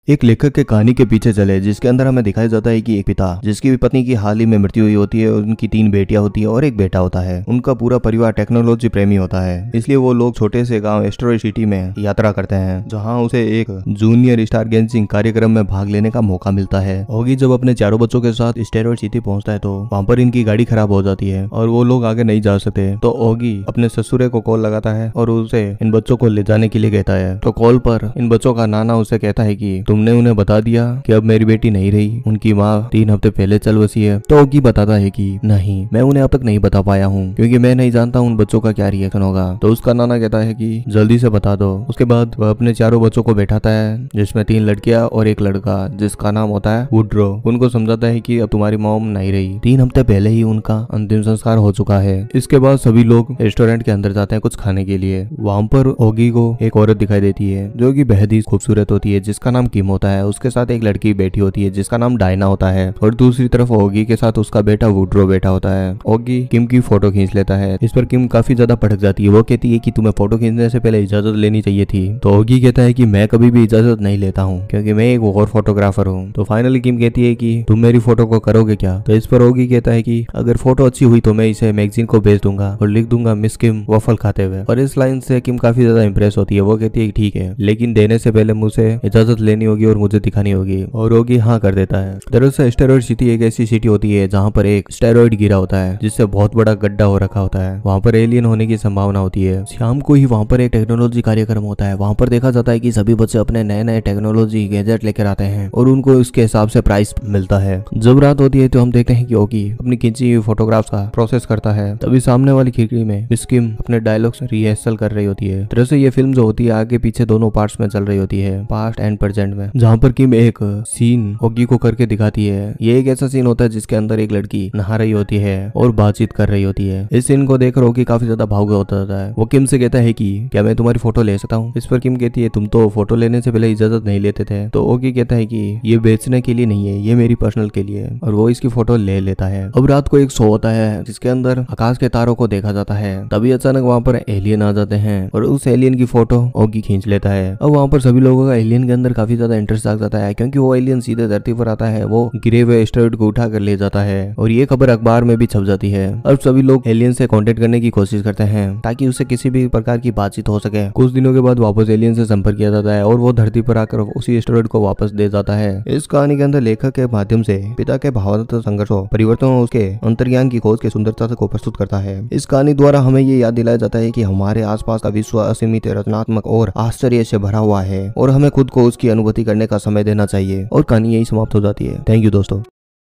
एक लेखक के कहानी के पीछे चले, जिसके अंदर हमें दिखाया जाता है कि एक पिता जिसकी पत्नी की हाल ही में मृत्यु हुई होती है, उनकी 3 बेटियां होती है और एक बेटा होता है। उनका पूरा परिवार टेक्नोलॉजी प्रेमी होता है, इसलिए वो लोग छोटे से गांव एस्टेरॉयड सिटी में यात्रा करते हैं, जहां उसे एक जूनियर स्टार गेजिंग कार्यक्रम में भाग लेने का मौका मिलता है। ओगी जब अपने चारों बच्चों के साथ एस्टेरॉयड सिटी पहुंचता है तो वहां पर इनकी गाड़ी खराब हो जाती है और वो लोग आगे नहीं जा सकते। तो ओगी अपने ससुरे को कॉल लगाता है और उसे इन बच्चों को ले जाने के लिए कहता है। तो कॉल पर इन बच्चों का नाना उसे कहता है कि तुमने उन्हें बता दिया कि अब मेरी बेटी नहीं रही, उनकी माँ 3 हफ्ते पहले चल बसी है। तो ओगी बताता है कि नहीं, मैं उन्हें अब तक नहीं बता पाया हूँ क्योंकि मैं नहीं जानता उन बच्चों का क्या रिएक्शन होगा। तो उसका नाना कहता है कि जल्दी से बता दो। उसके बाद वह अपने चारों बच्चों को बैठाता है, जिसमें 3 लड़कियां और एक लड़का जिसका नाम होता है वुड्रो। उनको समझाता है कि अब तुम्हारी मॉम नहीं रही, 3 हफ्ते पहले ही उनका अंतिम संस्कार हो चुका है। इसके बाद सभी लोग रेस्टोरेंट के अंदर जाते हैं कुछ खाने के लिए। वहां पर ओगी को एक औरत दिखाई देती है जो कि बेहद ही खूबसूरत होती है, जिसका नाम किम होता है। उसके साथ एक लड़की बैठी होती है जिसका नाम डायना होता है और दूसरी तरफ ओगी के साथ उसका बेटा वुड्रो बैठा होता है। ओगी किम की फोटो खींच लेता है। इस पर किम काफी ज्यादा भड़क जाती है। वो कहती है कि तुम्हें फोटो खींचने से पहले इजाजत लेनी चाहिए थी। तो ओगी कहता है कि मैं कभी भी इजाजत नहीं लेता हूँ क्योंकि मैं एक और फोटोग्राफर हूँ। तो फाइनली किम कहती है कि तुम मेरी फोटो को करोगे क्या। तो इस पर ओगी कहता है कि अगर फोटो अच्छी हुई तो मैं इसे मैगजीन को भेज दूंगा और लिख दूंगा मिस किम वफल खाते हुए। और इस लाइन से किम काफी ज्यादा इंप्रेस होती है। वो कहती है ठीक है, लेकिन देने से पहले मुझे इजाजत लेनी होगी और मुझे दिखानी होगी। और ओगी हाँ कर देता है। दरअसल एस्टेरॉयड सिटी एक ऐसी सिटी होती है जहाँ पर एक एस्टेरॉयड गिरा होता है जिससे बहुत बड़ा गड्ढा हो रखा होता है। वहाँ पर एलियन होने की संभावना होती है। शाम को ही वहाँ पर एक टेक्नोलॉजी कार्यक्रम होता है। वहाँ पर देखा जाता है कि सभी बच्चे अपने नए नए टेक्नोलॉजी गैजेट लेकर आते हैं और उनको उसके हिसाब से प्राइस मिलता है। जब रात होती है तो हम देखते हैं कि ओगी अपनी खींची हुई फोटोग्राफ्स का प्रोसेस करता है। तभी सामने वाली खिड़की में मिस किम अपने डायलॉग्स रिहर्सल कर रही होती है। दरअसल ये फिल्म जो होती है आगे पीछे दोनों पार्ट्स में चल रही होती है, पास्ट एंड प्रेजेंट में, जहाँ पर किम एक सीन ओगी को करके दिखाती है। ये एक ऐसा सीन होता है जिसके अंदर एक लड़की नहा रही होती है और बातचीत कर रही होती है। इस सीन को देखकर ओगी काफी ज्यादा भावुक होता है। वो किम से कहता है कि क्या मैं तुम्हारी फोटो ले सकता हूँ। इस पर किम कहती है तुम तो फोटो लेने से पहले इजाजत नहीं लेते थे। तो ओगी कहता है कि ये बेचने के लिए नहीं है, ये मेरी पर्सनल के लिए, और वो इसकी फोटो ले लेता है। अब रात को एक शो होता है जिसके अंदर आकाश के तारों को देखा जाता है। तभी अचानक वहाँ पर एलियन आ जाते हैं और उस एलियन की फोटो ओगी खींच लेता है। अब वहाँ पर सभी लोगों का एलियन के अंदर काफी ज्यादा इंटरेस्ट आ जाता है क्योंकि वो एलियन सीधे धरती पर आता है, वो गिरे हुए एस्टेरॉयड को उठा कर ले जाता है और ये खबर अखबार में भी छप जाती है। अब सभी लोग एलियन से कांटेक्ट करने की कोशिश करते हैं ताकि उससे किसी भी प्रकार की बातचीत हो सके। कुछ दिनों के बाद वापस एलियन से संपर्क किया जाता है और वो धरती पर आकर उसी एस्टेरॉयड को वापस दे जाता है। इस कहानी के अंदर लेखक के माध्यम से पिता के भावनात्मक संघर्षों, परिवर्तनों, उसके अंतर्ज्ञान की खोज के सुंदरता को प्रस्तुत करता है। इस कहानी द्वारा हमें ये याद दिलाया जाता है कि हमारे आसपास का विश्व असीमित, रचनात्मक और आश्चर्य से भरा हुआ है और हमें खुद को उसकी अनुभूति करने का समय देना चाहिए। और कहानी यही समाप्त हो जाती है। थैंक यू दोस्तों।